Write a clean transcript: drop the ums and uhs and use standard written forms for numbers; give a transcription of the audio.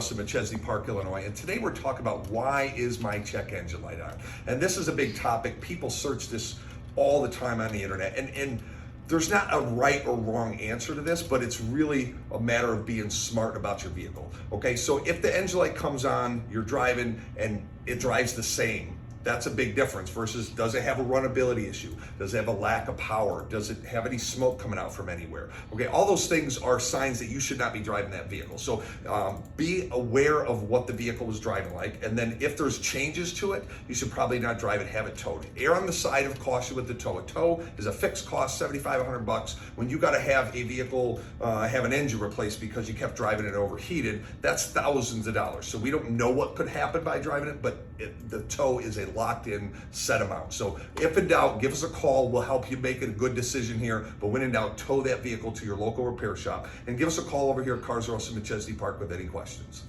Russell in Chesney Park, Illinois, and today we're talking about why is my check engine light on? And this is a big topic. People search this all the time on the internet, and there's not a right or wrong answer to this, but it's really a matter of being smart about your vehicle. Okay, so if the engine light comes on, you're driving and it drives the same, that's a big difference versus does it have a runnability issue? Does it have a lack of power? Does it have any smoke coming out from anywhere? Okay, all those things are signs that you should not be driving that vehicle. So be aware of what the vehicle is driving like, and then if there's changes to it, you should probably not drive it, have it towed. Err on the side of caution with the tow. A tow is a fixed cost, $7,500. When you got to have a vehicle have an engine replaced because you kept driving it overheated, that's thousands of dollars. So we don't know what could happen by driving it, but the tow is a locked in set amount. So if in doubt, give us a call. We'll help you make a good decision here. But when in doubt, tow that vehicle to your local repair shop and give us a call over here at Cars R Us in Chesney Park with any questions.